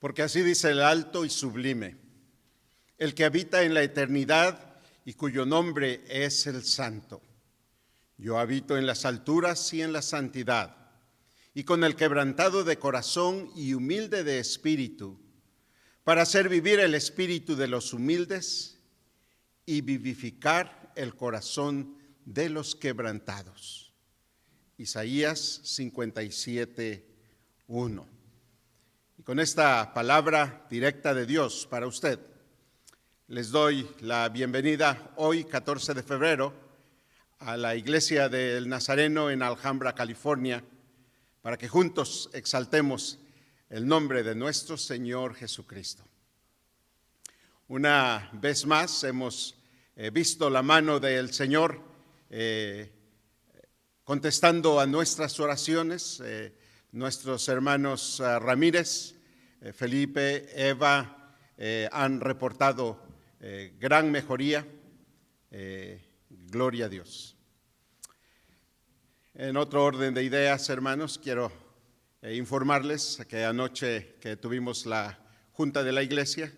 Porque así dice el alto y sublime, el que habita en la eternidad y cuyo nombre es el Santo. Yo habito en las alturas y en la santidad, y con el quebrantado de corazón y humilde de espíritu, para hacer vivir el espíritu de los humildes y vivificar el corazón de los quebrantados. Isaías 57:1. Y con esta palabra directa de Dios para usted, les doy la bienvenida hoy, 14 de febrero, a la Iglesia del Nazareno en Alhambra, California, para que juntos exaltemos el nombre de nuestro Señor Jesucristo. Una vez más hemos visto la mano del Señor contestando a nuestras oraciones. Nuestros hermanos Ramírez, Felipe, Eva han reportado gran mejoría. Gloria a Dios. En otro orden de ideas, hermanos, quiero informarles que anoche que tuvimos la Junta de la Iglesia,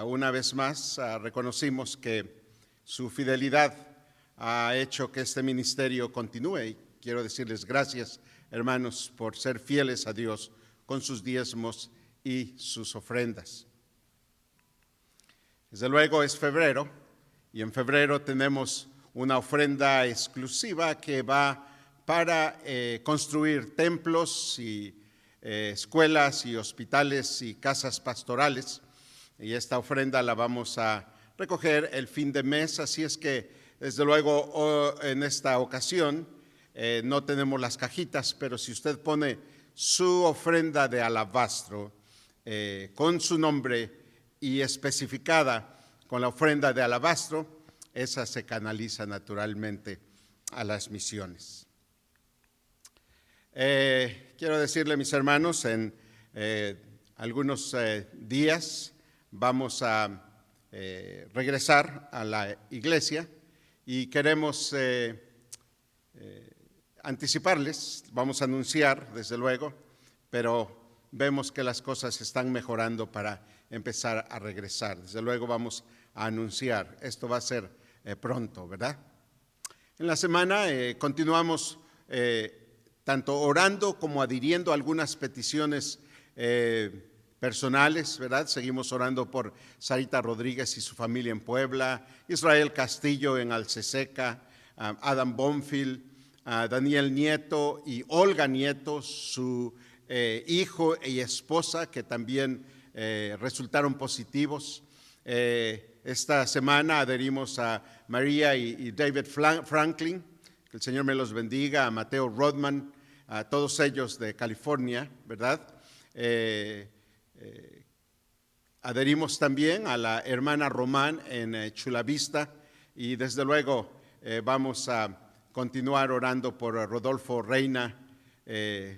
una vez más reconocimos que su fidelidad ha hecho que este ministerio continúe y quiero decirles gracias, hermanos, por ser fieles a Dios con sus diezmos y sus ofrendas. Desde luego es febrero y en febrero tenemos una ofrenda exclusiva que va para construir templos y escuelas y hospitales y casas pastorales, y esta ofrenda la vamos a recoger el fin de mes, así es que desde luego en esta ocasión no tenemos las cajitas, pero si usted pone su ofrenda de alabastro con su nombre y especificada con la ofrenda de alabastro, esa se canaliza naturalmente a las misiones. Quiero decirle, mis hermanos, en algunos días vamos a regresar a la iglesia y queremos anticiparles, vamos a anunciar desde luego, pero vemos que las cosas están mejorando para empezar a regresar. Desde luego vamos a anunciar, esto va a ser pronto, ¿verdad? En la semana continuamos tanto orando como adhiriendo a algunas peticiones personales, ¿verdad? Seguimos orando por Sarita Rodríguez y su familia en Puebla, Israel Castillo en Alceseca, Adam Bonfield, Daniel Nieto y Olga Nieto, su hijo y esposa, que también resultaron positivos. Esta semana adherimos a María y David Franklin, que el Señor me los bendiga, a Mateo Rodman, a todos ellos de California, ¿verdad? Adherimos también a la hermana Román en Chula Vista y desde luego vamos a continuar orando por Rodolfo Reina,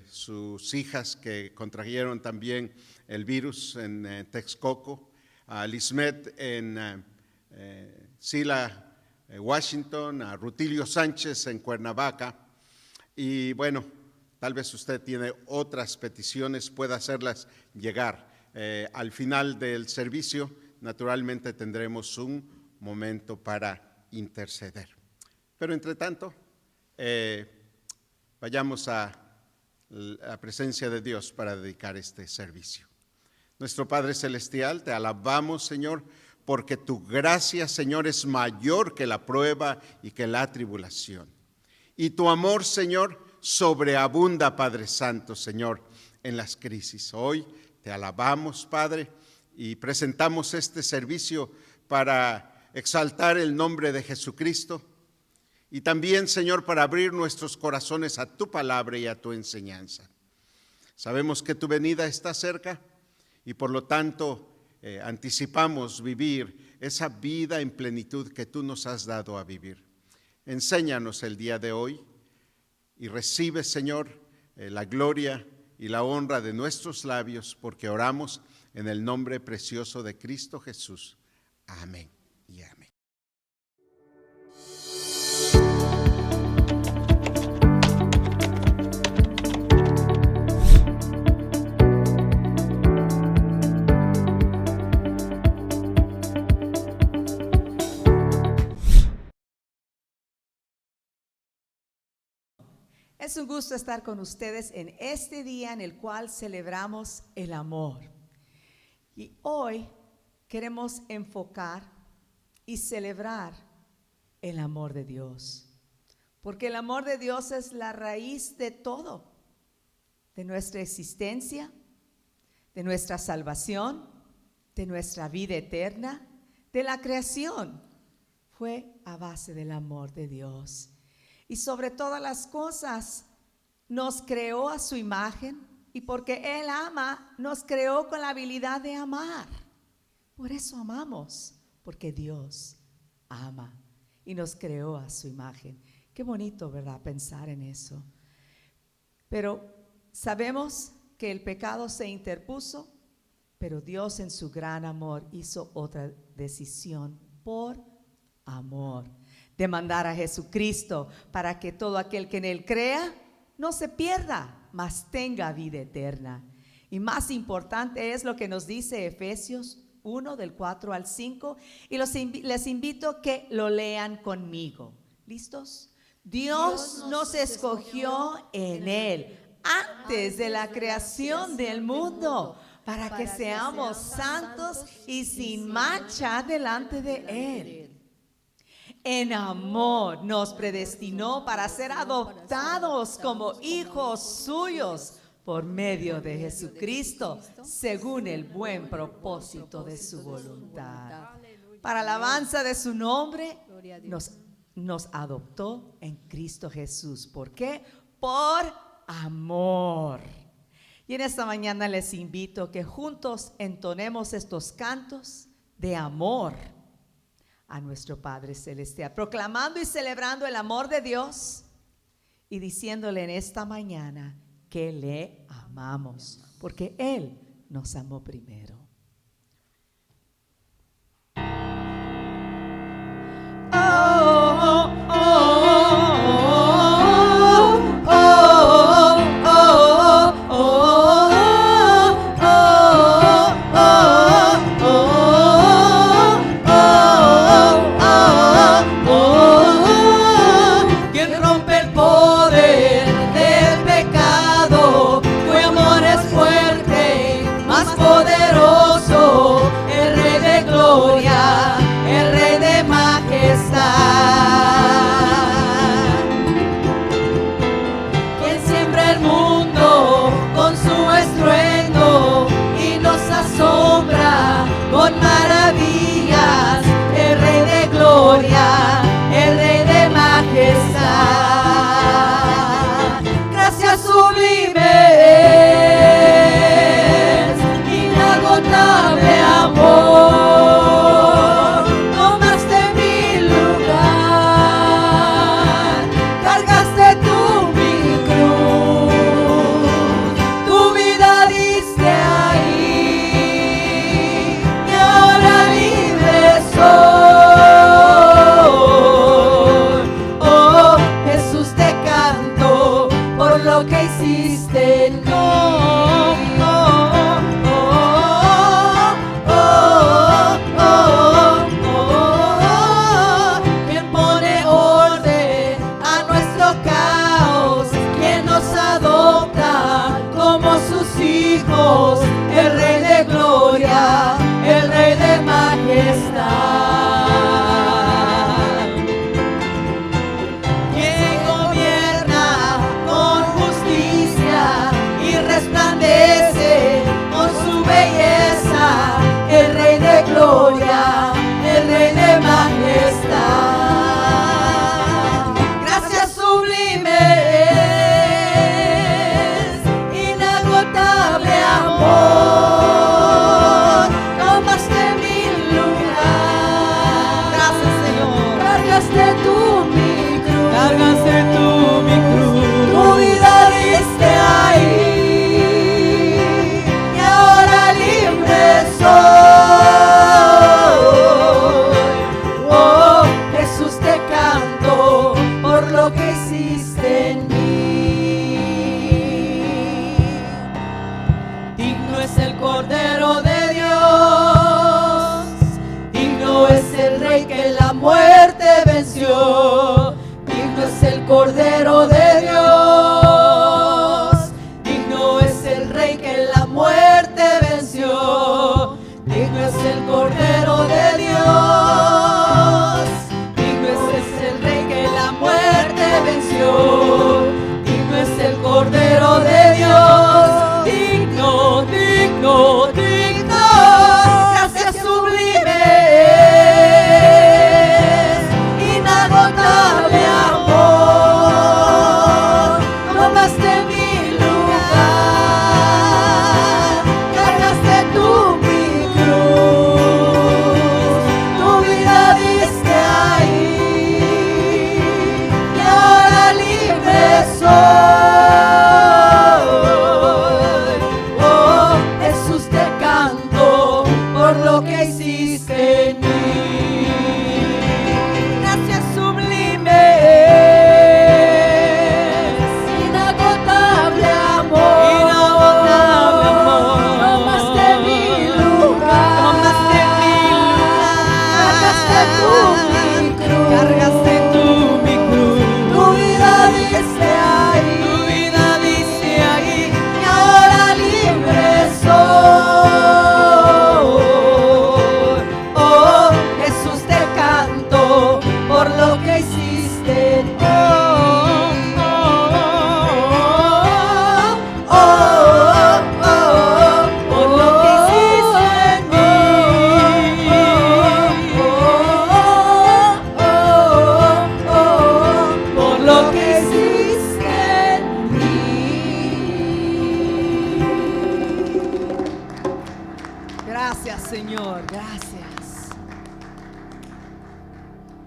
sus hijas que contrajeron también el virus en Texcoco, a Lismet en Sila, Washington, a Rutilio Sánchez en Cuernavaca. Y bueno, tal vez usted tiene otras peticiones, pueda hacerlas llegar. Al final del servicio, naturalmente tendremos un momento para interceder. Pero entre tanto, vayamos a la presencia de Dios para dedicar este servicio. Nuestro Padre Celestial, te alabamos, Señor, porque tu gracia, Señor, es mayor que la prueba y que la tribulación. Y tu amor, Señor, sobreabunda, Padre Santo, Señor, en las crisis. Hoy te alabamos, Padre, y presentamos este servicio para exaltar el nombre de Jesucristo y también, Señor, para abrir nuestros corazones a tu palabra y a tu enseñanza. Sabemos que tu venida está cerca y por lo tanto anticipamos vivir esa vida en plenitud que tú nos has dado a vivir. Enséñanos el día de hoy y recibe, Señor, la gloria y la honra de nuestros labios, porque oramos en el nombre precioso de Cristo Jesús. Amén y amén. Es un gusto estar con ustedes en este día en el cual celebramos el amor. Y hoy queremos enfocar y celebrar el amor de Dios. Porque el amor de Dios es la raíz de todo, de nuestra existencia, de nuestra salvación, de nuestra vida eterna, de la creación. Fue a base del amor de Dios. Y sobre todas las cosas, nos creó a su imagen, y porque Él ama, nos creó con la habilidad de amar. Por eso amamos, porque Dios ama y nos creó a su imagen. Qué bonito, ¿verdad?, pensar en eso. Pero sabemos que el pecado se interpuso, pero Dios en su gran amor hizo otra decisión por amor, de mandar a Jesucristo para que todo aquel que en Él crea no se pierda, mas tenga vida eterna. Y más importante es lo que nos dice Efesios 1, del 4 al 5, y les invito a que lo lean conmigo. ¿Listos? Dios nos escogió en Él antes de la creación del mundo para que seamos santos y sin mancha delante de Él. En amor nos predestinó para ser adoptados como hijos suyos por medio de Jesucristo, según el buen propósito de su voluntad. Para alabanza de su nombre, nos adoptó en Cristo Jesús. ¿Por qué? Por amor. Y en esta mañana les invito a que juntos entonemos estos cantos de amor a nuestro Padre Celestial, proclamando y celebrando el amor de Dios y diciéndole en esta mañana que le amamos, porque Él nos amó primero. Cargaste mi lugar, cargaste tú mi cruz, tu vida diste ahí, y ahora libre soy. Oh, Jesús, te canto por lo que hiciste en mí. Gracias sublimes, inagotable amor, tomaste mi lugar, cargaste tú mi cruz, tu vida dice ahí, y ahora libre soy. Oh, Jesús, te canto por lo que hiciste en mí. Por lo que hiciste en mí. Por lo que hiciste en mí. Gracias, Señor, gracias.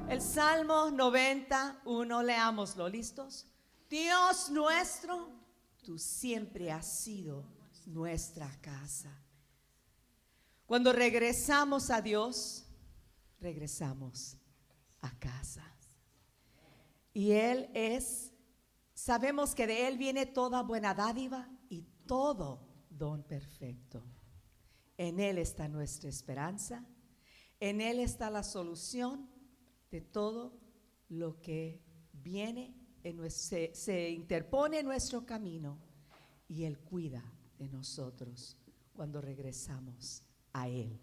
El Salmo 91, leámoslo, ¿listos? Dios nuestro, tú siempre has sido nuestra casa. Cuando regresamos a Dios, regresamos a casa. Y Él sabemos que de Él viene toda buena dádiva y todo don perfecto. En Él está nuestra esperanza, en Él está la solución de todo lo que viene, se interpone en nuestro camino, y Él cuida de nosotros cuando regresamos a Él.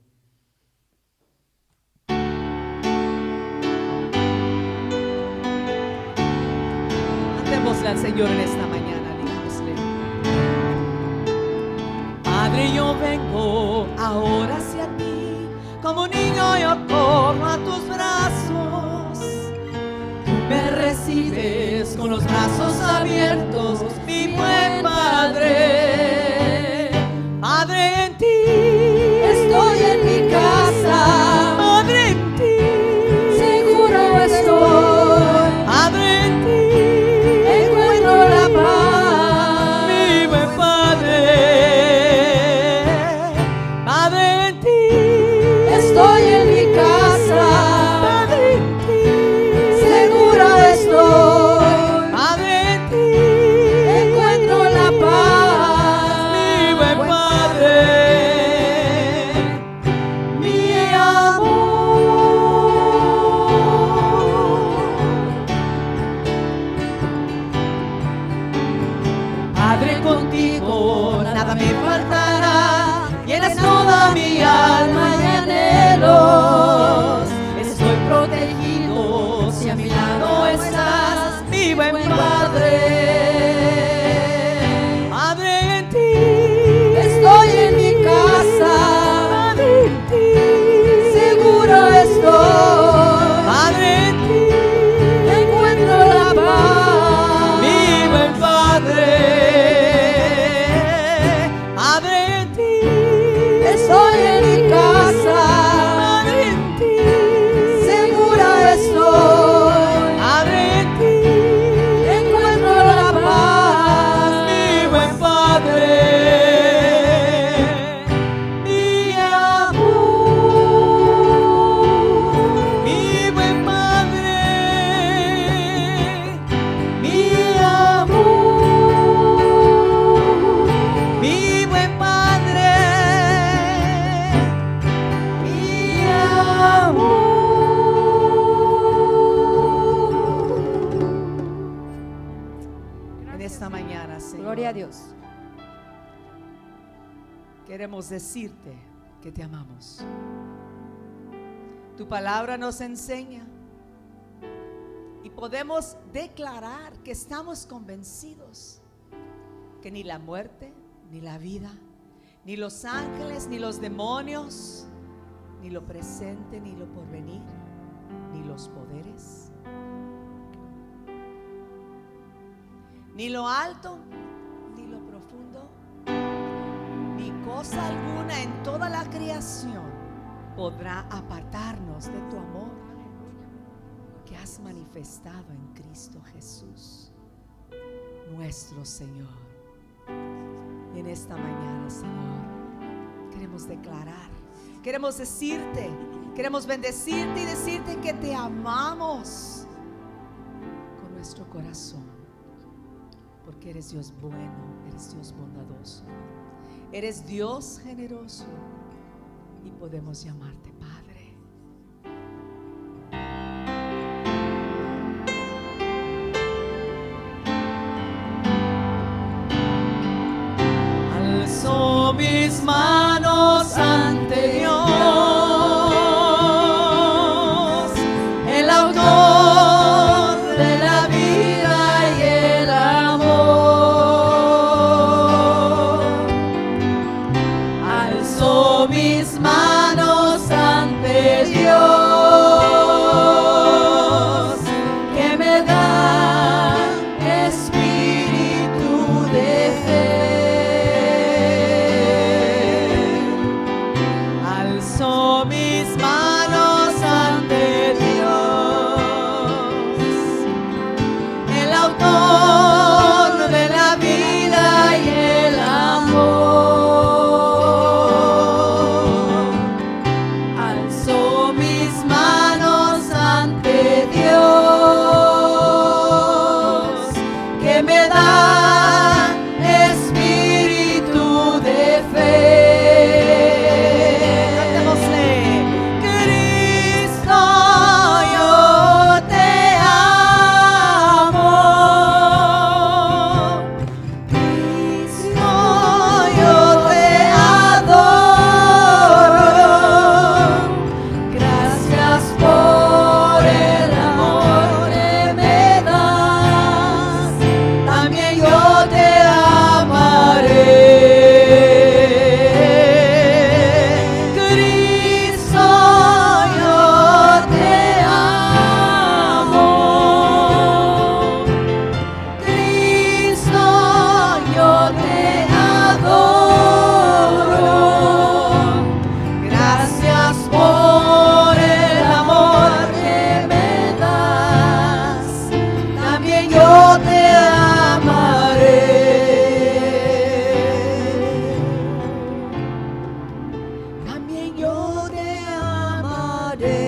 Cantémosle al Señor en esta mañana, digámosle: Padre, yo vengo ahora hacia ti, como un niño yo corro a tus brazos. Tú me recibes con los brazos abiertos, mi buen Padre. Padre, en ti estoy en mi casa. Padre, en ti seguro estoy. Padre, en ti encuentro la paz, mi buen Padre. Padre, en ti estoy en mi casa. Padre, en ti seguro estoy. Padre, en ti encuentro la paz, mi buen Padre. Mi amor. Padre, contigo nada me faltará, llenas toda mi alma y anhelos. Estoy protegido si a mi lado estás, mi buen Padre. Padre, en ti estoy en mi casa. Padre, en ti seguro estoy. Padre, en ti encuentro la paz, mi buen Padre. Padre, en ti estoy en mi casa. Padre, en ti segura estoy. Padre, en ti encuentro la paz, mi buen Padre. Mi amor, mi buen Padre. Mi amor, mi buen Padre. Mi amor. En esta mañana, Señor, Gloria a Dios. queremos decirte que te amamos. Tu palabra nos enseña y podemos declarar que estamos convencidos que ni la muerte, ni la vida, ni los ángeles, ni los demonios, ni lo presente, ni lo porvenir, ni los poderes, ni lo alto, ni lo profundo, ni cosa alguna en toda la creación podrá apartarnos de tu amor que has manifestado en Cristo Jesús, nuestro Señor. Y en esta mañana, Señor, queremos declarar, queremos decirte, queremos bendecirte y decirte que te amamos con nuestro corazón, porque eres Dios bueno, eres Dios bondadoso, eres Dios generoso y podemos llamarte Padre. Alzo mis manos ante Dios, el autor de la vida y el amor. Alzo mis manos ante Dios, que me da espíritu de fe. Alzo mis manos ante Dios, el autor de la vida y el amor. Alzo mis manos ante Dios, que me da espíritu de fe. Cantémosle. Cristo, yo te amo. Cristo, yo te adoro. Gracias por el amor que me das. También yo te amaré. Cristo, yo te amo. Cristo, yo te adoro. Gracias por el amor que me das. También yo te amaré. También yo te amaré.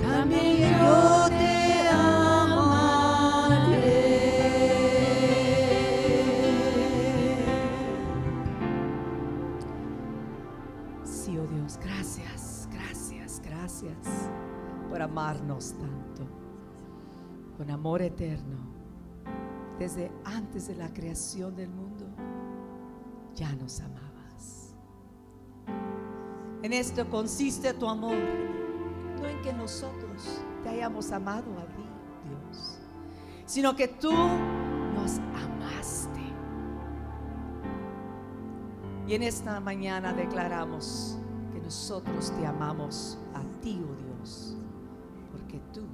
También yo te amaré. Sí, oh Dios, gracias, gracias, gracias por amarnos tanto, con amor eterno. Desde antes de la creación del mundo, ya nos amabas. En esto consiste tu amor, no en que nosotros te hayamos amado a ti, Dios, sino que tú nos amaste. Y en esta mañana declaramos que nosotros te amamos a ti, oh Dios, porque tú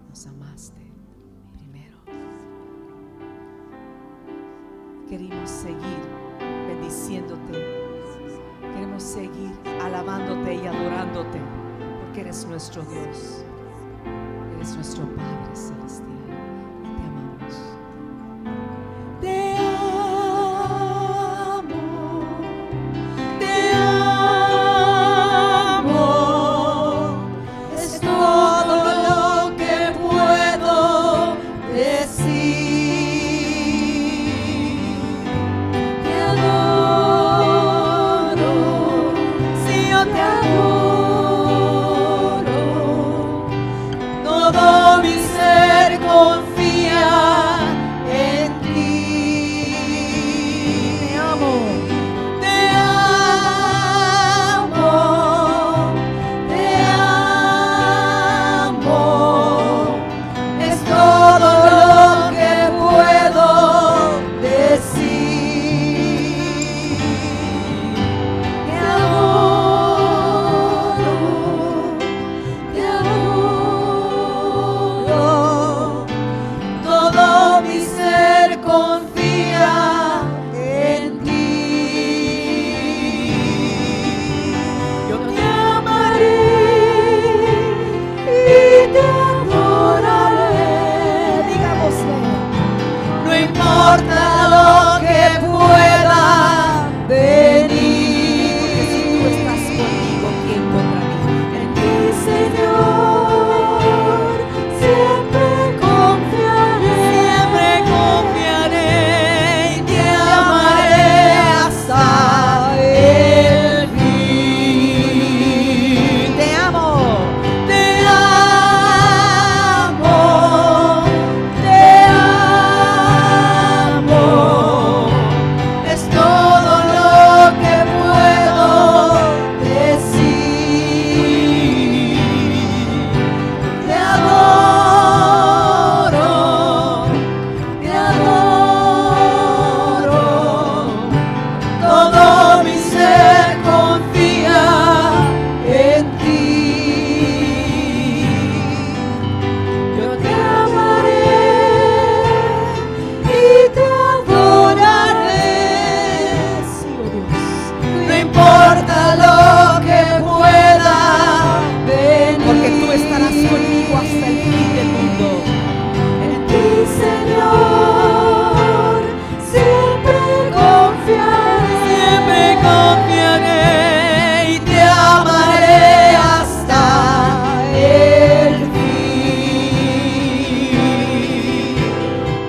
nos amaste primero. Queremos seguir bendiciéndote, queremos seguir alabándote y adorándote, porque eres nuestro Dios, eres nuestro Padre celestial y te amamos. Te amo, es todo lo que puedo decir. Te adoro, si yo te adoro, todo mi ser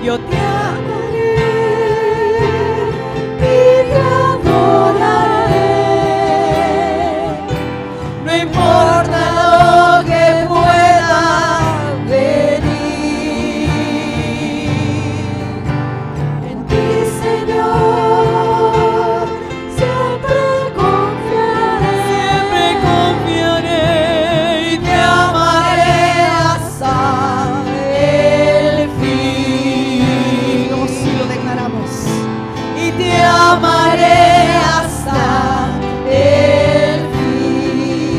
Yo te amaré y te adoraré. No importa lo que pueda venir. En ti, Señor, siempre confiaré y te amaré hasta el fin. Oh, sí lo declaramos. Y te amaré hasta el fin.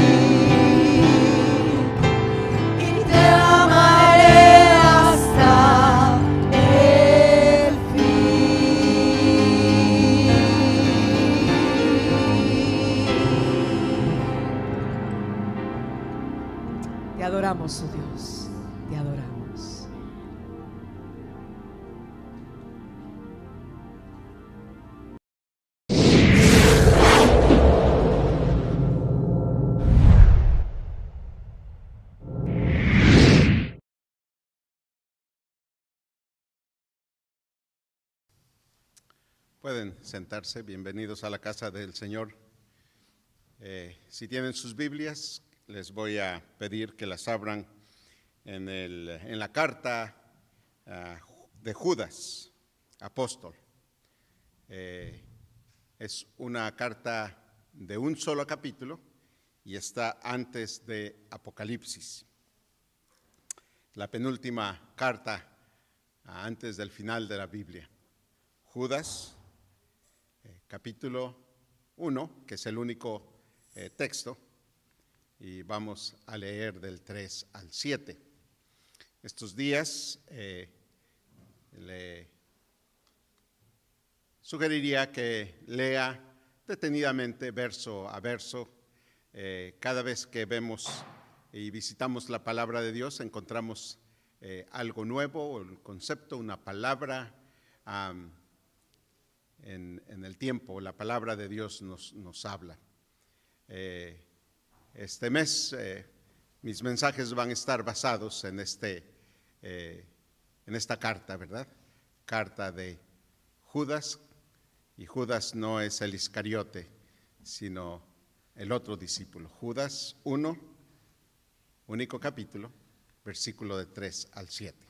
Y te amaré hasta el fin. Te adoramos, oh Dios, te adoramos. Pueden sentarse, bienvenidos a la casa del Señor. Si tienen sus Biblias, les voy a pedir que las abran en la carta de Judas, apóstol. Es una carta de un solo capítulo y está antes de Apocalipsis. La penúltima carta antes del final de la Biblia. Judas, capítulo 1, que es el único texto, y vamos a leer del 3 al 7. Estos días le sugeriría que lea detenidamente verso a verso. Cada vez que vemos y visitamos la palabra de Dios encontramos algo nuevo, un concepto, una palabra. En el tiempo, la palabra de Dios nos habla. Este mes mis mensajes van a estar basados en esta carta, ¿verdad? Carta de Judas, y Judas no es el Iscariote, sino el otro discípulo. Judas 1, único capítulo, versículo de 3 al 7.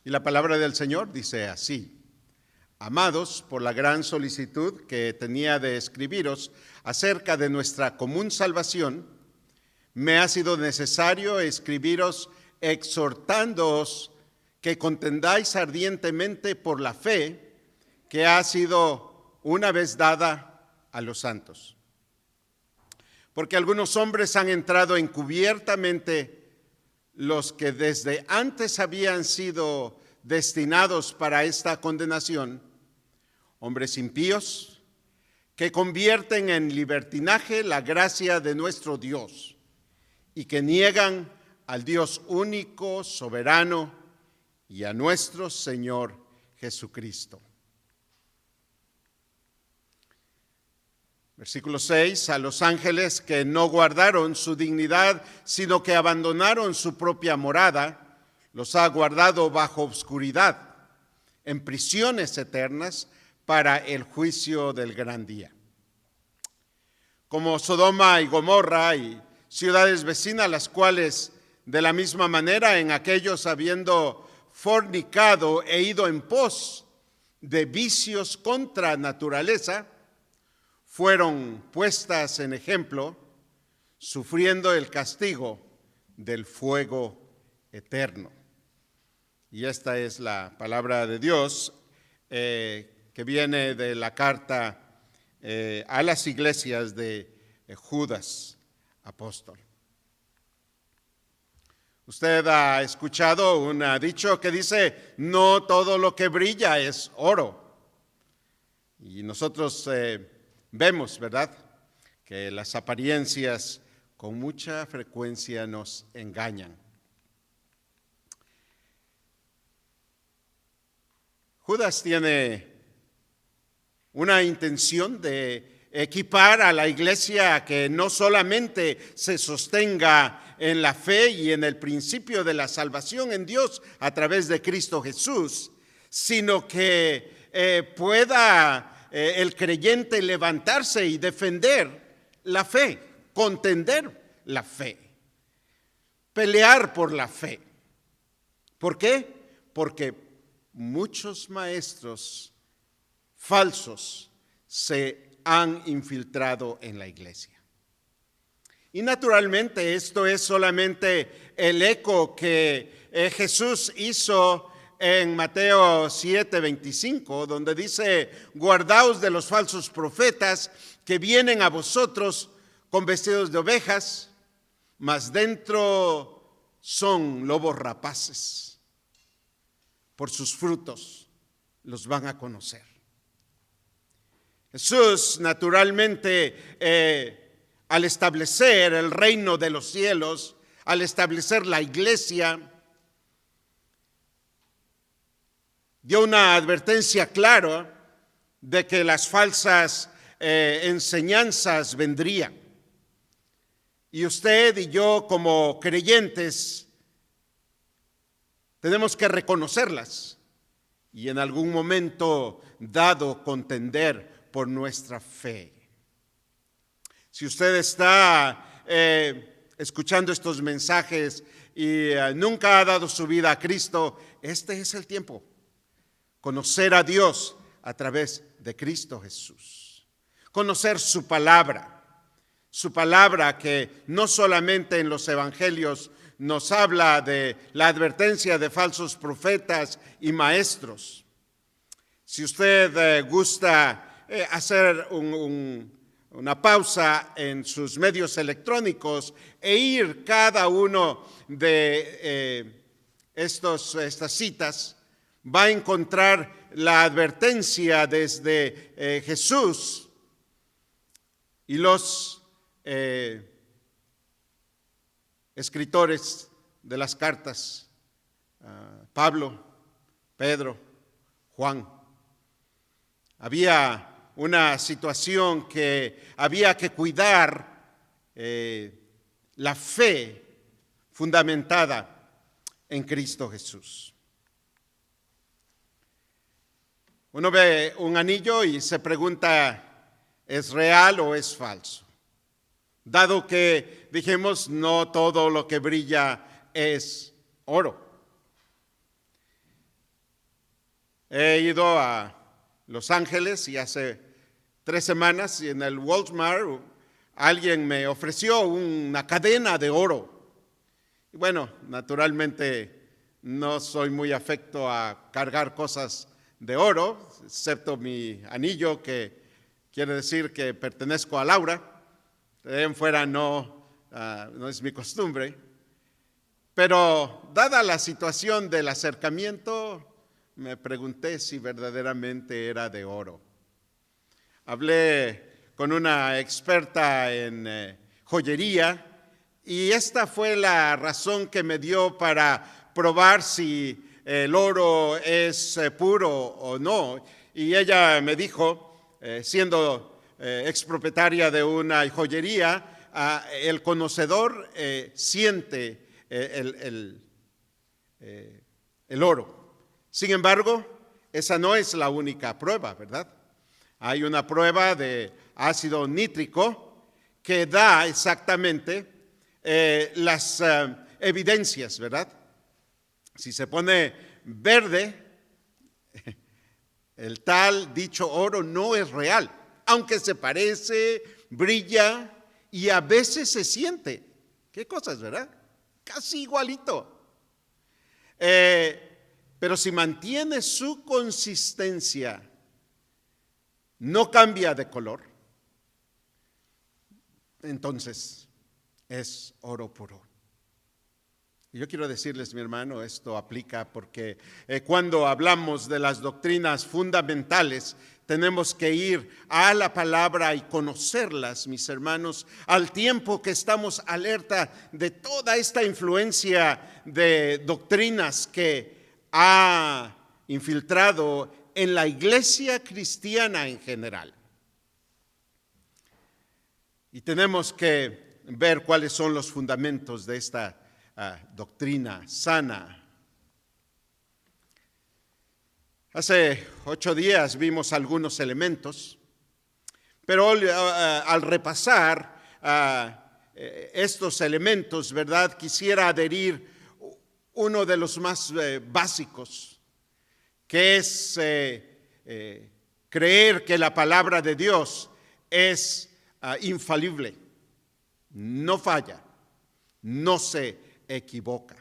Y la palabra del Señor dice así: Amados, por la gran solicitud que tenía de escribiros acerca de nuestra común salvación, me ha sido necesario escribiros exhortándoos que contendáis ardientemente por la fe que ha sido una vez dada a los santos. Porque algunos hombres han entrado encubiertamente, los que desde antes habían sido destinados para esta condenación, hombres impíos, que convierten en libertinaje la gracia de nuestro Dios y que niegan al Dios único, soberano, y a nuestro Señor Jesucristo. Versículo 6, a los ángeles que no guardaron su dignidad, sino que abandonaron su propia morada, los ha guardado bajo obscuridad, en prisiones eternas, para el juicio del gran día. Como Sodoma y Gomorra y ciudades vecinas, las cuales de la misma manera en aquellos habiendo fornicado e ido en pos de vicios contra naturaleza, fueron puestas en ejemplo, sufriendo el castigo del fuego eterno. Y esta es la palabra de Dios que viene de la carta a las iglesias de Judas, apóstol. Usted ha escuchado un dicho que dice: no todo lo que brilla es oro. Y nosotros vemos, ¿verdad?, que las apariencias con mucha frecuencia nos engañan. Judas tiene una intención de equipar a la iglesia a que no solamente se sostenga en la fe y en el principio de la salvación en Dios a través de Cristo Jesús, sino que pueda el creyente levantarse y defender la fe, contender la fe, pelear por la fe. ¿Por qué? Porque muchos maestros falsos se han infiltrado en la iglesia. Y naturalmente esto es solamente el eco que Jesús hizo en Mateo 7:25, donde dice: guardaos de los falsos profetas que vienen a vosotros con vestidos de ovejas, mas dentro son lobos rapaces. Por sus frutos los van a conocer. Jesús, naturalmente, al establecer el reino de los cielos, al establecer la iglesia, dio una advertencia clara de que las falsas enseñanzas vendrían. Y usted y yo, como creyentes, tenemos que reconocerlas y en algún momento dado contender por nuestra fe. Si usted está escuchando estos mensajes y nunca ha dado su vida a Cristo, este es el tiempo. Conocer a Dios a través de Cristo Jesús. Conocer su palabra que no solamente en los evangelios nos habla de la advertencia de falsos profetas y maestros. Si usted gusta hacer una pausa en sus medios electrónicos e ir cada uno de estas citas, va a encontrar la advertencia desde Jesús y los escritores de las cartas, Pablo, Pedro, Juan. Había una situación que había que cuidar, la fe fundamentada en Cristo Jesús. Uno ve un anillo y se pregunta, ¿es real o es falso? Dado que dijimos, no todo lo que brilla es oro. He ido a Los Ángeles y hace 3 semanas y en el Walmart alguien me ofreció una cadena de oro. Y bueno, naturalmente no soy muy afecto a cargar cosas de oro, excepto mi anillo, que quiere decir que pertenezco a Laura. De ahí en fuera no es mi costumbre. Pero dada la situación del acercamiento, me pregunté si verdaderamente era de oro. Hablé con una experta en joyería y esta fue la razón que me dio para probar si el oro es puro o no. Y ella me dijo, siendo expropietaria de una joyería, el conocedor siente el oro. Sin embargo, esa no es la única prueba, ¿verdad? Hay una prueba de ácido nítrico que da exactamente las evidencias, ¿verdad? Si se pone verde, el tal dicho oro no es real, aunque se parece, brilla y a veces se siente. ¿Qué cosas, verdad? Casi igualito. Pero si mantiene su consistencia, no cambia de color, entonces es oro puro. Y yo quiero decirles, mi hermano, esto aplica porque cuando hablamos de las doctrinas fundamentales, tenemos que ir a la palabra y conocerlas, mis hermanos, al tiempo que estamos alerta de toda esta influencia de doctrinas que ha infiltrado en la iglesia cristiana en general. Y tenemos que ver cuáles son los fundamentos de esta doctrina sana. Hace 8 días vimos algunos elementos, pero al repasar estos elementos, ¿verdad? Quisiera adherir uno de los más básicos, que es creer que la palabra de Dios es infalible, no falla, no se equivoca.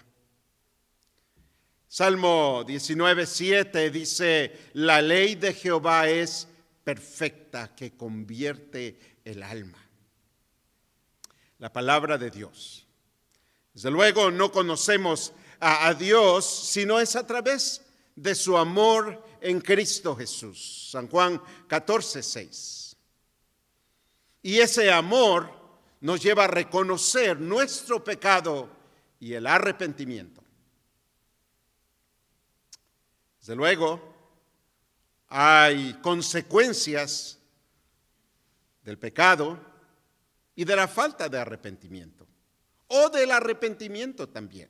Salmo 19:7 dice: la ley de Jehová es perfecta, que convierte el alma. La palabra de Dios. Desde luego no conocemos a Dios si no es a través de su amor en Cristo Jesús. San Juan 14:6. Y ese amor nos lleva a reconocer nuestro pecado y el arrepentimiento. Desde luego, hay consecuencias del pecado y de la falta de arrepentimiento, o del arrepentimiento también.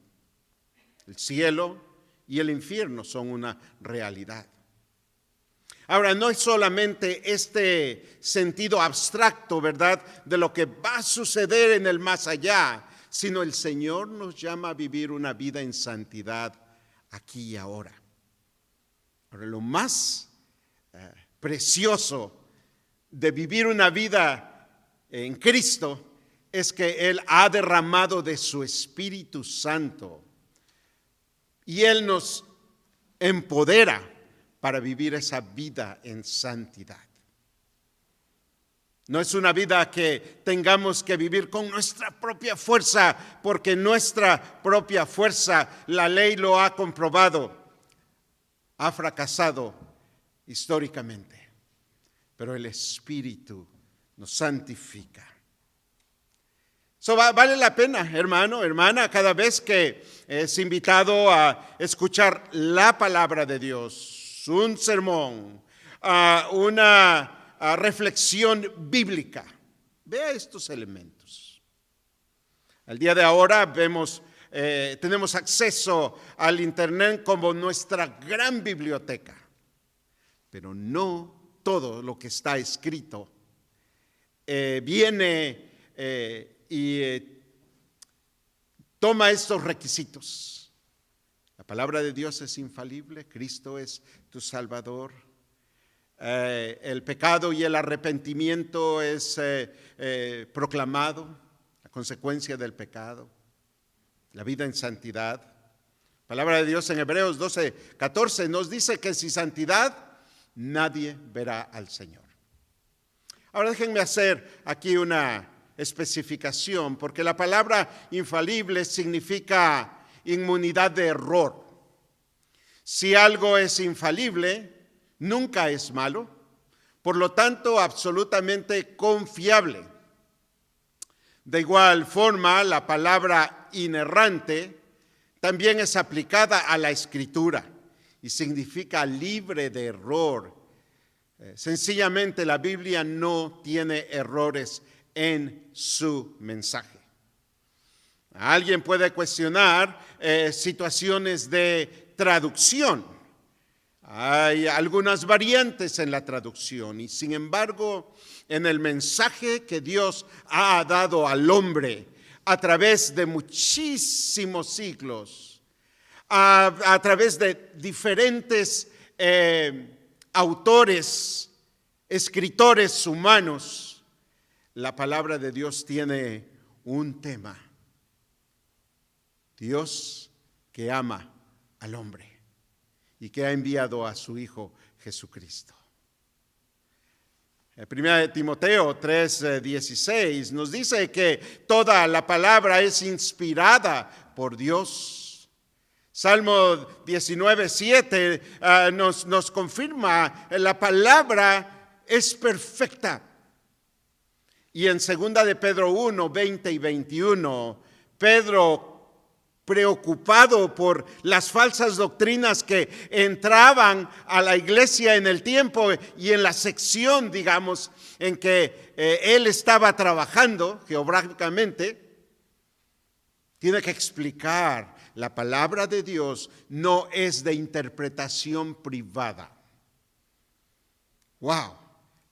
El cielo y el infierno son una realidad. Ahora, no es solamente este sentido abstracto, ¿verdad?, de lo que va a suceder en el más allá, sino el Señor nos llama a vivir una vida en santidad aquí y ahora. Ahora, lo más precioso de vivir una vida en Cristo es que Él ha derramado de su Espíritu Santo y Él nos empodera para vivir esa vida en santidad. No es una vida que tengamos que vivir con nuestra propia fuerza, porque nuestra propia fuerza, la ley lo ha comprobado, ha fracasado históricamente, pero el Espíritu nos santifica. Vale la pena, hermano, hermana, cada vez que es invitado a escuchar la palabra de Dios, un sermón, una reflexión bíblica. Vea estos elementos. Al día de ahora tenemos acceso al internet como nuestra gran biblioteca, pero no todo lo que está escrito viene y toma estos requisitos. La palabra de Dios es infalible, Cristo es tu Salvador. El pecado y el arrepentimiento es proclamado, la consecuencia del pecado. La vida en santidad. La palabra de Dios en Hebreos 12:14 nos dice que sin santidad nadie verá al Señor. Ahora déjenme hacer aquí una especificación, porque la palabra infalible significa inmunidad de error. Si algo es infalible, nunca es malo, por lo tanto absolutamente confiable. De igual forma, la palabra inerrante también es aplicada a la Escritura y significa libre de error. Sencillamente la Biblia no tiene errores en su mensaje. Alguien puede cuestionar situaciones de traducción. Hay algunas variantes en la traducción y sin embargo en el mensaje que Dios ha dado al hombre a través de muchísimos siglos, a través de diferentes autores, escritores humanos, la palabra de Dios tiene un tema: Dios que ama al hombre y que ha enviado a su Hijo Jesucristo. 1 Timoteo 3:16 nos dice que toda la palabra es inspirada por Dios. Salmo 19:7 nos confirma la palabra es perfecta. Y en 2 de Pedro 1:20 y 21, Pedro, preocupado por las falsas doctrinas que entraban a la iglesia en el tiempo y en la sección, digamos, en que él estaba trabajando geográficamente, tiene que explicar la palabra de Dios no es de interpretación privada. ¡Wow!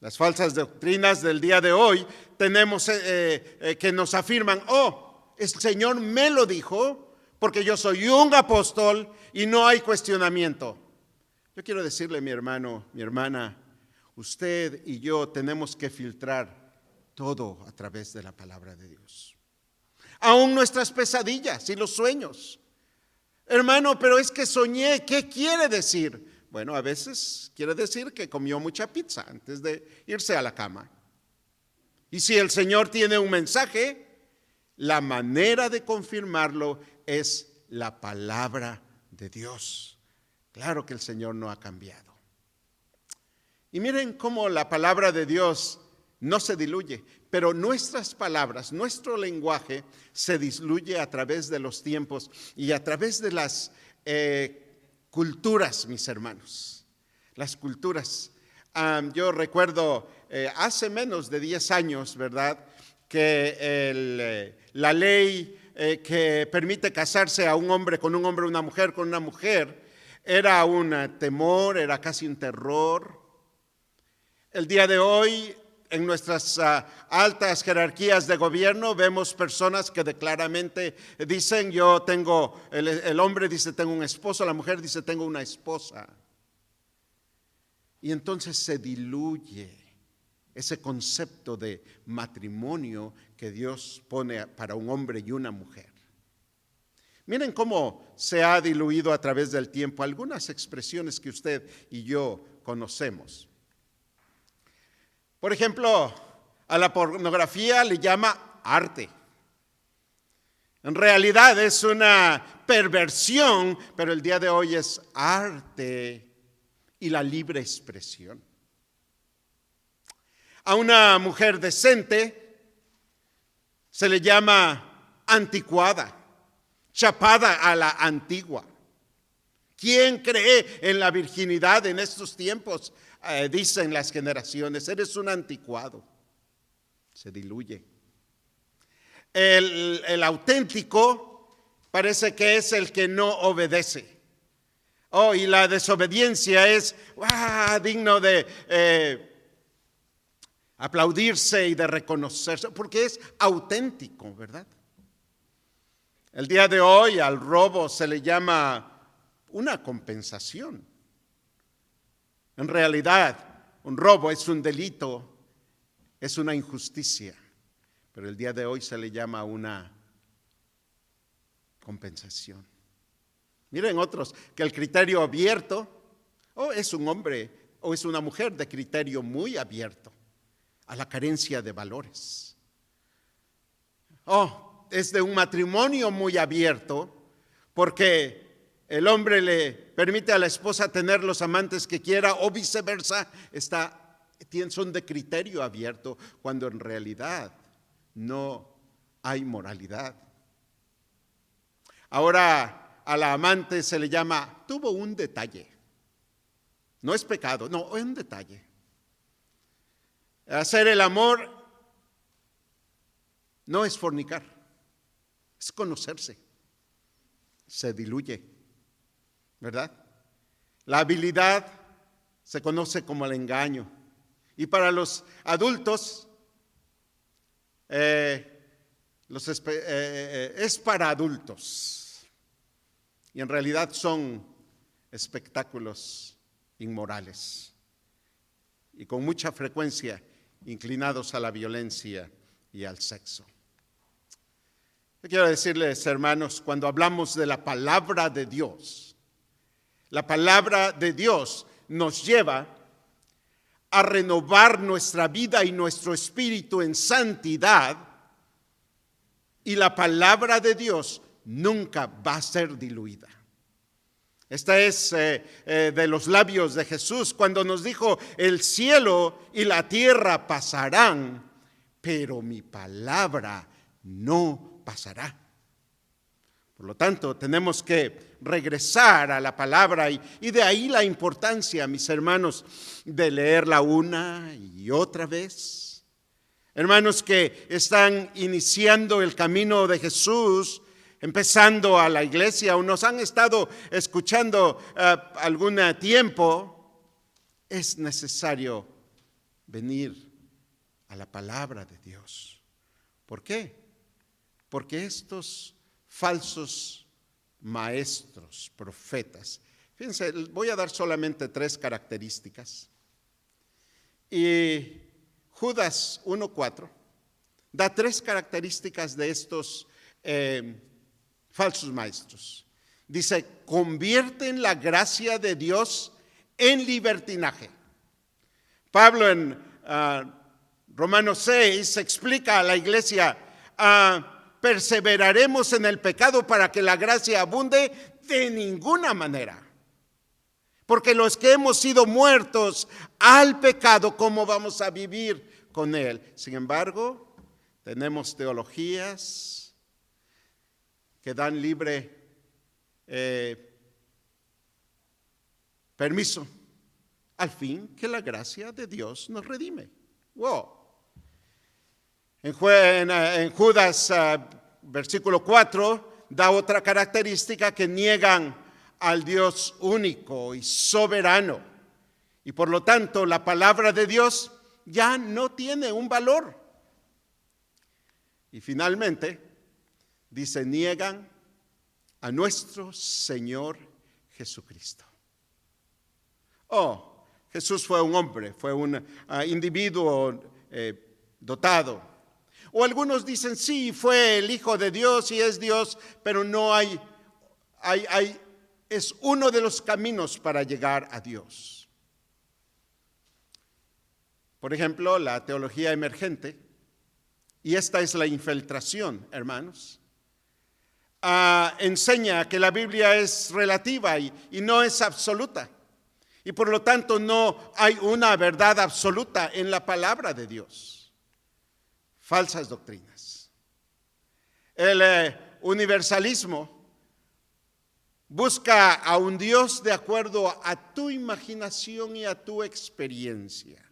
Las falsas doctrinas del día de hoy tenemos que nos afirman, el Señor me lo dijo porque yo soy un apóstol y no hay cuestionamiento. Yo quiero decirle, mi hermano, mi hermana, usted y yo tenemos que filtrar todo a través de la palabra de Dios. Aún nuestras pesadillas y los sueños. Hermano, pero es que soñé, ¿qué quiere decir? Bueno, a veces quiere decir que comió mucha pizza antes de irse a la cama. Y si el Señor tiene un mensaje, la manera de confirmarlo es la palabra de Dios. Claro que el Señor no ha cambiado. Y miren cómo la palabra de Dios no se diluye, pero nuestras palabras, nuestro lenguaje se diluye a través de los tiempos y a través de las culturas, mis hermanos. Las culturas. Yo recuerdo hace menos de 10 años, ¿verdad?, que la ley que permite casarse a un hombre con un hombre, una mujer con una mujer, era un temor, era casi un terror. El día de hoy, en nuestras altas jerarquías de gobierno, vemos personas que claramente dicen, yo tengo, el hombre dice, tengo un esposo, la mujer dice, tengo una esposa. Y entonces se diluye ese concepto de matrimonio que Dios pone para un hombre y una mujer. Miren cómo se ha diluido a través del tiempo algunas expresiones que usted y yo conocemos. Por ejemplo, a la pornografía le llama arte. En realidad es una perversión, pero el día de hoy es arte y la libre expresión. A una mujer decente se le llama anticuada, chapada a la antigua. ¿Quién cree en la virginidad en estos tiempos? Dicen las generaciones, eres un anticuado. Se diluye. El auténtico parece que es el que no obedece. Y la desobediencia es digno de aplaudirse y de reconocerse, porque es auténtico, ¿verdad? El día de hoy al robo se le llama una compensación. En realidad, un robo es un delito, es una injusticia, pero el día de hoy se le llama una compensación. Miren otros, que el criterio abierto, es un hombre o es una mujer de criterio muy abierto a la carencia de valores. Es de un matrimonio muy abierto porque el hombre le permite a la esposa tener los amantes que quiera o viceversa, son de criterio abierto cuando en realidad no hay moralidad. Ahora a la amante se le llama, tuvo un detalle. No es pecado, no, es un detalle. Hacer el amor no es fornicar, es conocerse. Se diluye, ¿verdad? La habilidad se conoce como el engaño. Y para los adultos, es para adultos. Y en realidad son espectáculos inmorales. Y con mucha frecuencia inclinados a la violencia y al sexo. Yo quiero decirles, hermanos, cuando hablamos de la palabra de Dios, la palabra de Dios nos lleva a renovar nuestra vida y nuestro espíritu en santidad, y la palabra de Dios nunca va a ser diluida. Esta es de los labios de Jesús cuando nos dijo, el cielo y la tierra pasarán, pero mi palabra no pasará. Por lo tanto, tenemos que regresar a la palabra y de ahí la importancia, mis hermanos, de leerla una y otra vez. Hermanos que están iniciando el camino de Jesús, empezando a la iglesia o nos han estado escuchando algún tiempo, es necesario venir a la palabra de Dios. ¿Por qué? Porque estos falsos maestros, profetas, fíjense, voy a dar solamente 3 características. Y Judas 1:4 da 3 características de estos falsos maestros. Dice, convierten la gracia de Dios en libertinaje. Pablo en Romanos 6 explica a la iglesia, perseveraremos en el pecado para que la gracia abunde. De ninguna manera. Porque los que hemos sido muertos al pecado, ¿cómo vamos a vivir con él? Sin embargo, tenemos teologías que dan libre permiso al fin que la gracia de Dios nos redime. Wow. En Judas versículo 4 da otra característica, que niegan al Dios único y soberano. Y por lo tanto la palabra de Dios ya no tiene un valor. Y finalmente dice, niegan a nuestro Señor Jesucristo. Jesús fue un hombre, fue un individuo dotado. O algunos dicen, sí, fue el Hijo de Dios y es Dios, pero no es uno de los caminos para llegar a Dios. Por ejemplo, la teología emergente, y esta es la infiltración, hermanos, enseña que la Biblia es relativa y no es absoluta. Y por lo tanto no hay una verdad absoluta en la palabra de Dios. Falsas doctrinas. El universalismo busca a un Dios de acuerdo a tu imaginación y a tu experiencia.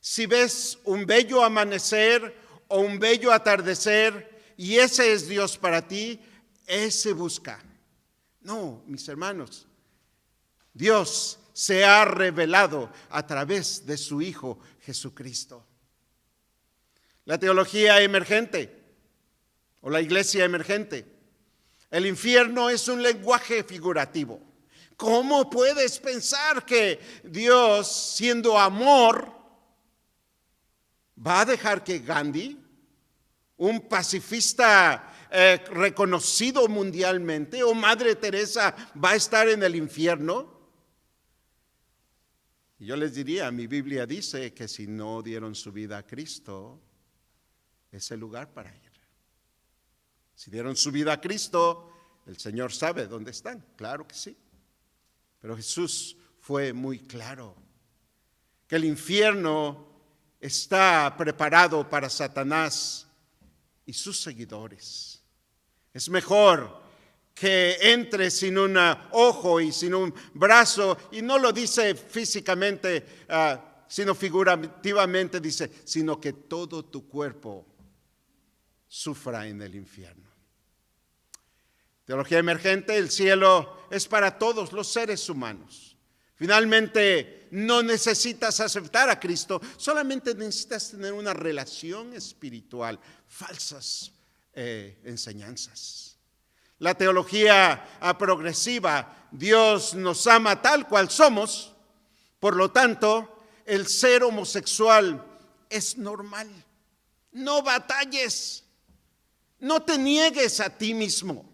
Si ves un bello amanecer o un bello atardecer y ese es Dios para ti, ese busca. No, mis hermanos, Dios se ha revelado a través de su Hijo Jesucristo. La teología emergente o la iglesia emergente. El infierno es un lenguaje figurativo. ¿Cómo puedes pensar que Dios, siendo amor, va a dejar que Gandhi, un pacifista reconocido mundialmente, o Madre Teresa va a estar en el infierno? Y yo les diría, mi Biblia dice que si no dieron su vida a Cristo, es el lugar para ir. Si dieron su vida a Cristo, el Señor sabe dónde están, claro que sí. Pero Jesús fue muy claro que el infierno está preparado para Satanás y sus seguidores. Es mejor que entre sin un ojo y sin un brazo, y no lo dice físicamente, sino figurativamente dice, sino que todo tu cuerpo sufra en el infierno. Teología emergente, el cielo es para todos los seres humanos. Finalmente, no necesitas aceptar a Cristo, solamente necesitas tener una relación espiritual. Falsas enseñanzas. La teología progresiva, Dios nos ama tal cual somos, por lo tanto, el ser homosexual es normal. No batalles, no te niegues a ti mismo.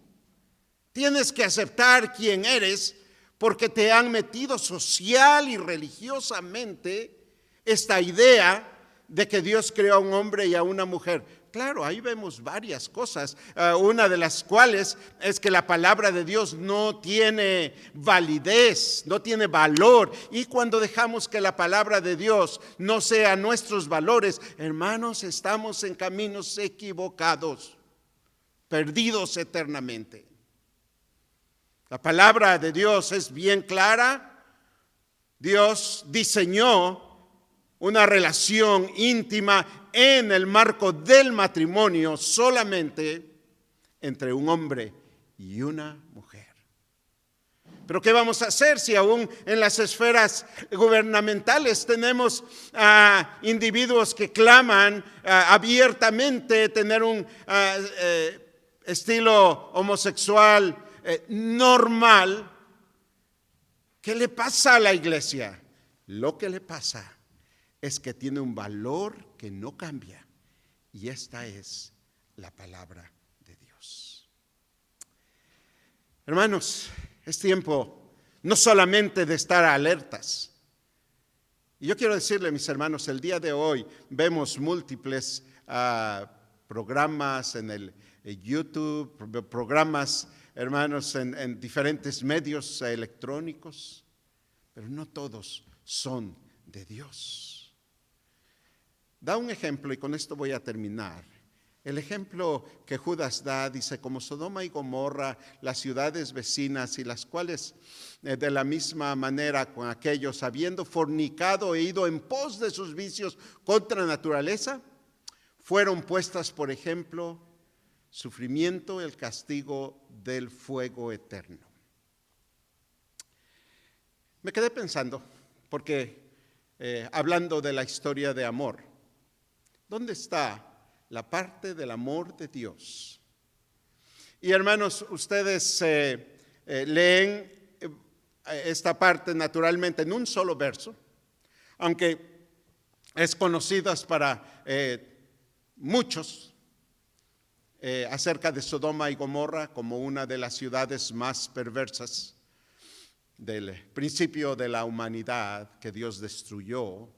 Tienes que aceptar quién eres porque te han metido social y religiosamente esta idea de que Dios creó a un hombre y a una mujer. Claro, ahí vemos varias cosas, una de las cuales es que la palabra de Dios no tiene validez, no tiene valor. Y cuando dejamos que la palabra de Dios no sea nuestros valores, hermanos, estamos en caminos equivocados, perdidos eternamente. La palabra de Dios es bien clara. Dios diseñó una relación íntima en el marco del matrimonio solamente entre un hombre y una mujer. Pero ¿qué vamos a hacer si aún en las esferas gubernamentales tenemos a individuos que claman abiertamente tener un estilo homosexual normal? ¿Qué le pasa a la iglesia? Lo que le pasa es que tiene un valor que no cambia, y esta es la palabra de Dios. Hermanos, es tiempo no solamente de estar alertas. Y yo quiero decirle, mis hermanos, el día de hoy vemos múltiples programas en el YouTube, programas, hermanos, en diferentes medios electrónicos, pero no todos son de Dios. Da un ejemplo, y con esto voy a terminar. El ejemplo que Judas da, dice, como Sodoma y Gomorra, las ciudades vecinas, y las cuales de la misma manera con aquellos, habiendo fornicado e ido en pos de sus vicios contra naturaleza, fueron puestas por ejemplo, sufrimiento, el castigo del fuego eterno. Me quedé pensando, porque hablando de la historia de amor, ¿dónde está la parte del amor de Dios? Y hermanos, ustedes leen esta parte naturalmente en un solo verso, aunque es conocida para muchos acerca de Sodoma y Gomorra como una de las ciudades más perversas del principio de la humanidad que Dios destruyó.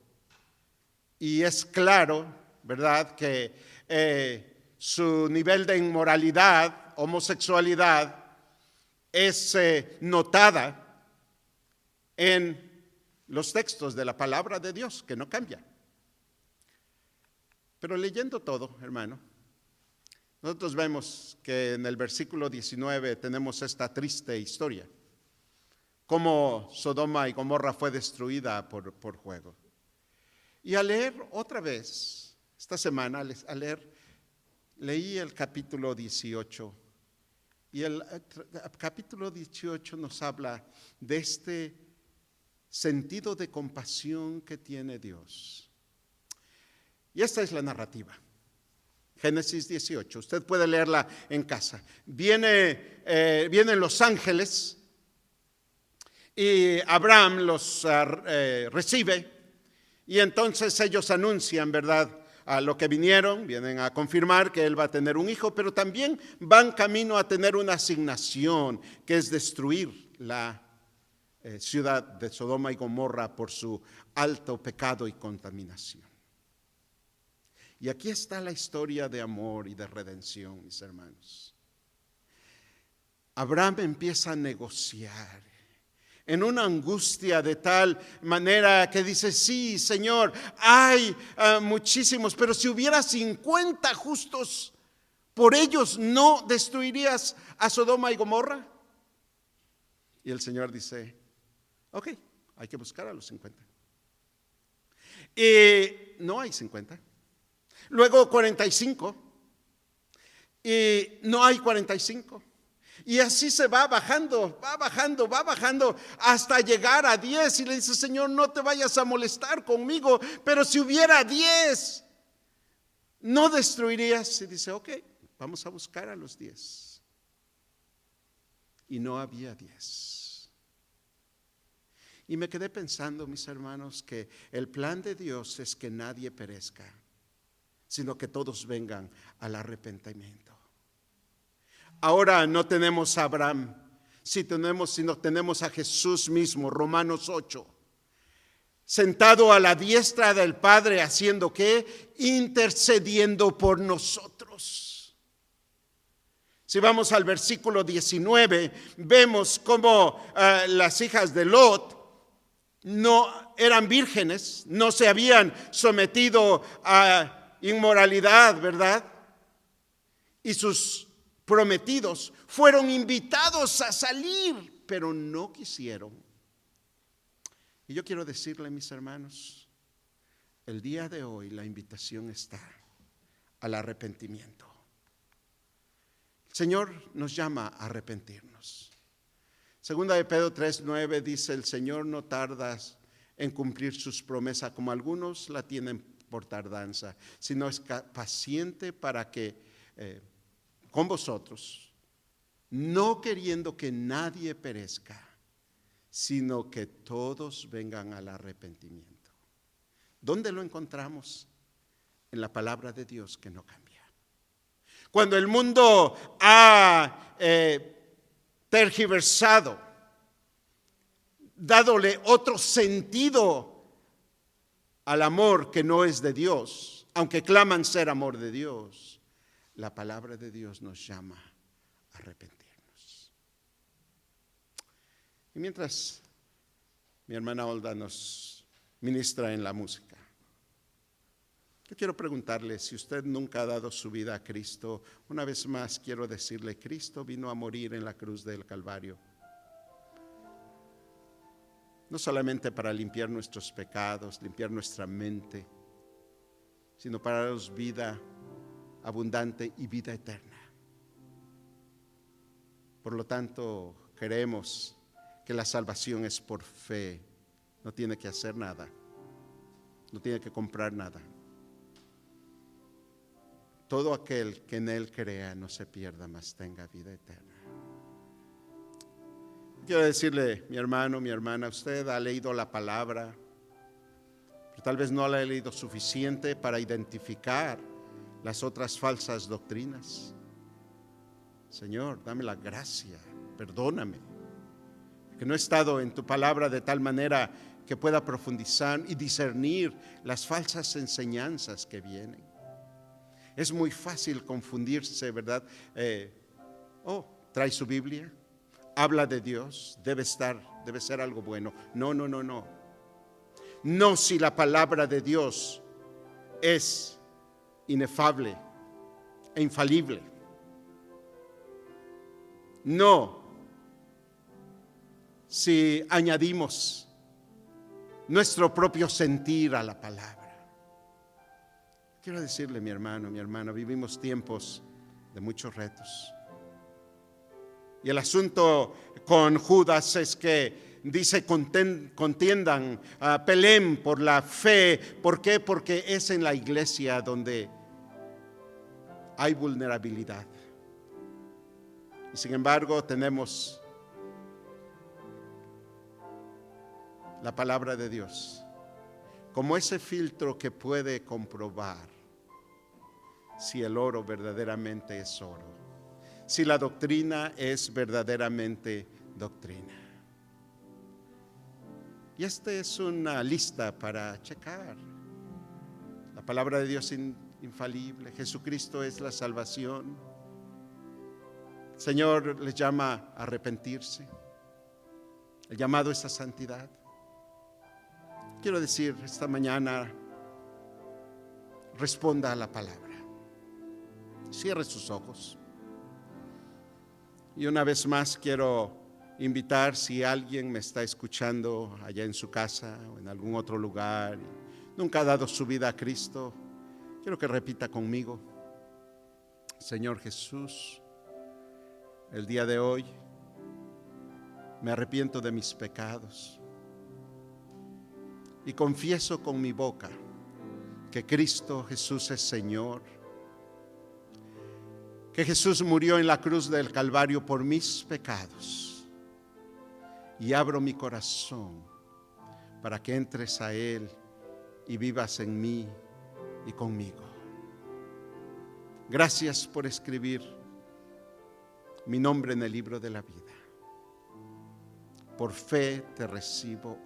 Y es claro, ¿verdad?, que su nivel de inmoralidad, homosexualidad, es notada en los textos de la palabra de Dios, que no cambian. Pero leyendo todo, hermano, nosotros vemos que en el versículo 19 tenemos esta triste historia, cómo Sodoma y Gomorra fue destruida por fuego. Y al leer otra vez, esta semana, leí el capítulo 18, y el capítulo 18 nos habla de este sentido de compasión que tiene Dios. Y esta es la narrativa. Génesis 18, usted puede leerla en casa. Vienen los ángeles y Abraham los recibe, y entonces ellos anuncian, ¿verdad?, a lo que vienen a confirmar que él va a tener un hijo, pero también van camino a tener una asignación, que es destruir la ciudad de Sodoma y Gomorra por su alto pecado y contaminación. Y aquí está la historia de amor y de redención, mis hermanos. Abraham empieza a negociar en una angustia de tal manera que dice, sí, Señor, hay muchísimos, pero si hubiera 50 justos, ¿por ellos no destruirías a Sodoma y Gomorra? Y el Señor dice, ok, hay que buscar a los 50. Y no hay 50. Luego 45, y no hay 45. Y así se va bajando hasta llegar a 10. Y le dice, Señor, no te vayas a molestar conmigo, pero si hubiera 10, ¿no destruirías? Y dice, ok, vamos a buscar a los 10. Y no había 10. Y me quedé pensando, mis hermanos, que el plan de Dios es que nadie perezca, sino que todos vengan al arrepentimiento. Ahora no tenemos a Abraham, sino tenemos a Jesús mismo, Romanos 8, sentado a la diestra del Padre, haciendo ¿qué? Intercediendo por nosotros. Si vamos al versículo 19, vemos cómo las hijas de Lot no eran vírgenes, no se habían sometido a inmoralidad, ¿verdad? Y sus prometidos fueron invitados a salir, pero no quisieron. Y yo quiero decirle, mis hermanos, el día de hoy la invitación está al arrepentimiento. El Señor nos llama a arrepentirnos. Segunda de Pedro 3:9 dice: el Señor no tarda en cumplir sus promesas, como algunos la tienen por tardanza, sino es paciente para que con vosotros, no queriendo que nadie perezca, sino que todos vengan al arrepentimiento. ¿Dónde lo encontramos? En la palabra de Dios, que no cambia. Cuando el mundo ha tergiversado, dádole otro sentido al amor que no es de Dios, aunque claman ser amor de Dios, la palabra de Dios nos llama a arrepentirnos. Y mientras mi hermana Olda nos ministra en la música, yo quiero preguntarle, si usted nunca ha dado su vida a Cristo, una vez más quiero decirle: Cristo vino a morir en la cruz del Calvario, no solamente para limpiar nuestros pecados, limpiar nuestra mente, sino para darnos vida abundante y vida eterna. Por lo tanto, creemos que la salvación es por fe. No tiene que hacer nada, no tiene que comprar nada. Todo aquel que en Él crea no se pierda, mas tenga vida eterna. Quiero decirle, mi hermano, mi hermana, usted ha leído la palabra, pero tal vez no la ha leído suficiente para identificar las otras falsas doctrinas. Señor, dame la gracia, perdóname, que no he estado en tu palabra de tal manera que pueda profundizar y discernir las falsas enseñanzas que vienen. Es muy fácil confundirse, ¿verdad? Trae su Biblia, habla de Dios, debe ser algo bueno. No. No, si la palabra de Dios es inefable e infalible. No, si añadimos nuestro propio sentir a la palabra. Quiero decirle, mi hermano, mi hermana, vivimos tiempos de muchos retos. Y el asunto con Judas es que dice: contiendan, peleen por la fe. ¿Por qué? Porque es en la iglesia donde hay vulnerabilidad. Y sin embargo tenemos la palabra de Dios como ese filtro que puede comprobar si el oro verdaderamente es oro, si la doctrina es verdaderamente doctrina. Y esta es una lista para checar. La palabra de Dios es infalible, Jesucristo es la salvación. El Señor les llama a arrepentirse. El llamado es a santidad. Quiero decir, esta mañana, responda a la palabra. Cierre sus ojos. Y una vez más quiero invitar, si alguien me está escuchando allá en su casa o en algún otro lugar, nunca ha dado su vida a Cristo, quiero que repita conmigo: Señor Jesús, el día de hoy me arrepiento de mis pecados y confieso con mi boca que Cristo Jesús es Señor, que Jesús murió en la cruz del Calvario por mis pecados, y abro mi corazón para que entres a Él y vivas en mí y conmigo. Gracias por escribir mi nombre en el libro de la vida. Por fe te recibo hoy.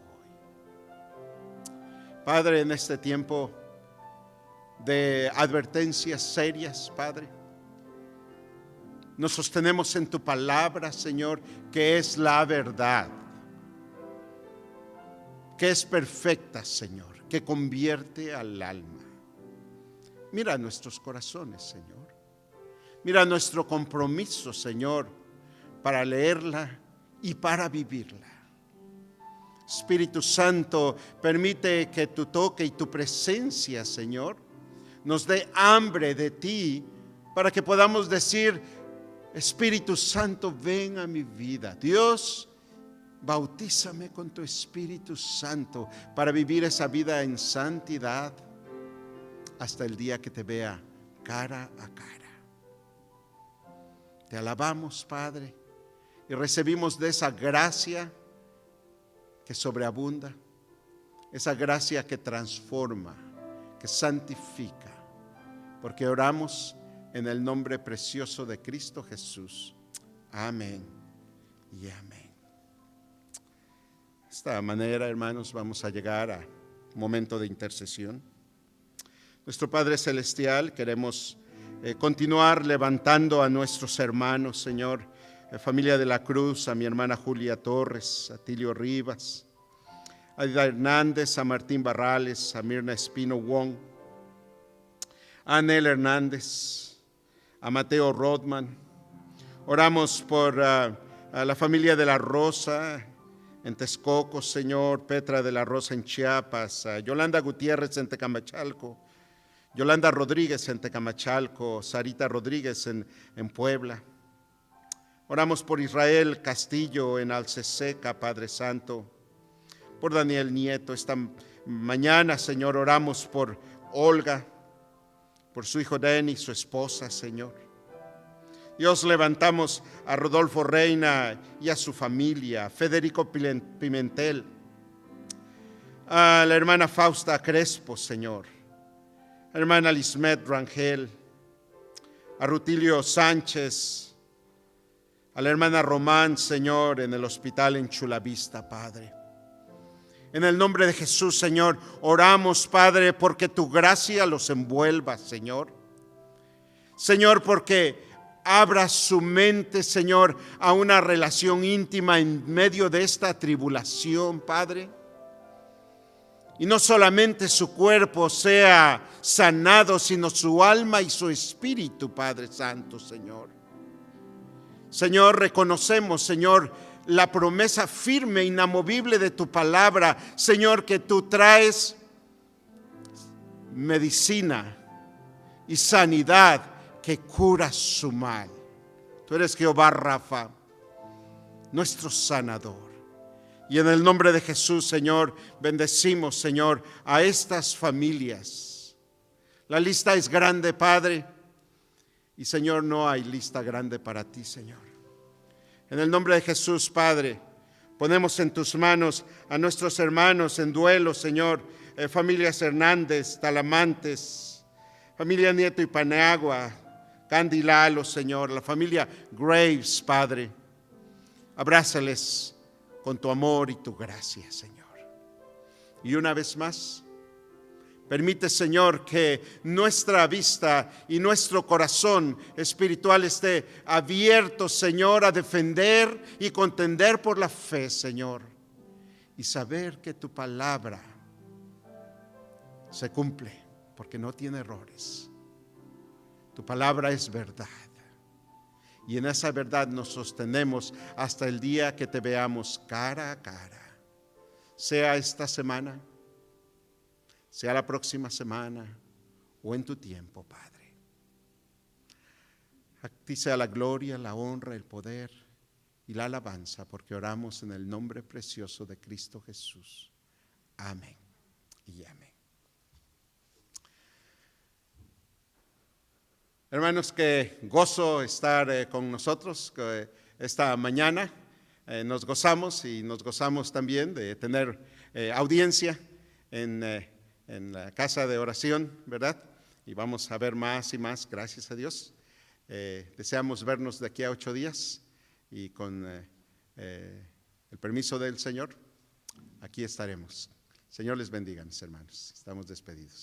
Padre, en este tiempo de advertencias serias, Padre, nos sostenemos en tu palabra, Señor, que es la verdad, que es perfecta, Señor, que convierte al alma. Mira nuestros corazones, Señor. Mira nuestro compromiso, Señor, para leerla y para vivirla. Espíritu Santo, permite que tu toque y tu presencia, Señor, nos dé hambre de ti, para que podamos decir: Espíritu Santo, ven a mi vida. Dios, bautízame con tu Espíritu Santo para vivir esa vida en santidad hasta el día que te vea cara a cara. Te alabamos, Padre, y recibimos de esa gracia que sobreabunda, esa gracia que transforma, que santifica, porque oramos en el nombre precioso de Cristo Jesús. Amén y amén. De esta manera, hermanos, vamos a llegar a un momento de intercesión. Nuestro Padre Celestial, queremos continuar levantando a nuestros hermanos, Señor, familia de la Cruz, a mi hermana Julia Torres, a Tilio Rivas, a Aida Hernández, a Martín Barrales, a Mirna Espino Wong, a Anel Hernández, a Mateo Rodman. Oramos por a la familia de la Rosa en Texcoco, Señor, Petra de la Rosa en Chiapas, a Yolanda Gutiérrez en Tecamachalco, Yolanda Rodríguez en Tecamachalco, Sarita Rodríguez en Puebla. Oramos por Israel Castillo en Alceseca, Padre Santo, por Daniel Nieto. Esta mañana, Señor, oramos por Olga, por su hijo Denny, su esposa, Señor. Dios, levantamos a Rodolfo Reina y a su familia, Federico Pimentel, a la hermana Fausta Crespo, Señor, a la hermana Lismet Rangel, a Rutilio Sánchez, a la hermana Román, Señor, en el hospital en Chulavista, Padre. En el nombre de Jesús, Señor, oramos, Padre, porque tu gracia los envuelva, Señor. Señor, porque abra su mente, Señor, a una relación íntima en medio de esta tribulación, Padre. Y no solamente su cuerpo sea sanado, sino su alma y su espíritu, Padre Santo, Señor. Señor, reconocemos, Señor, la promesa firme, inamovible de tu palabra, Señor, que tú traes medicina y sanidad que cura su mal. Tú eres Jehová Rafa, nuestro sanador. Y en el nombre de Jesús, Señor, bendecimos, Señor, a estas familias. La lista es grande, Padre, y Señor, no hay lista grande para ti, Señor. En el nombre de Jesús, Padre, ponemos en tus manos a nuestros hermanos en duelo, Señor, familias Hernández, Talamantes, familia Nieto y Paneagua, Candy Lalo, Señor, la familia Graves, Padre. Abrázales con tu amor y tu gracia, Señor. Y una vez más, permite, Señor, que nuestra vista y nuestro corazón espiritual esté abierto, Señor, a defender y contender por la fe, Señor. Y saber que tu palabra se cumple, porque no tiene errores. Tu palabra es verdad. Y en esa verdad nos sostenemos hasta el día que te veamos cara a cara. Sea esta semana, sea la próxima semana o en tu tiempo, Padre. A ti sea la gloria, la honra, el poder y la alabanza, porque oramos en el nombre precioso de Cristo Jesús. Amén y amén. Hermanos, qué gozo estar con nosotros esta mañana. Nos gozamos y nos gozamos también de tener audiencia en la casa de oración, ¿verdad? Y vamos a ver más y más, gracias a Dios. Deseamos vernos de aquí a 8 días y con el permiso del Señor, aquí estaremos. Señor les bendiga, mis hermanos. Estamos despedidos.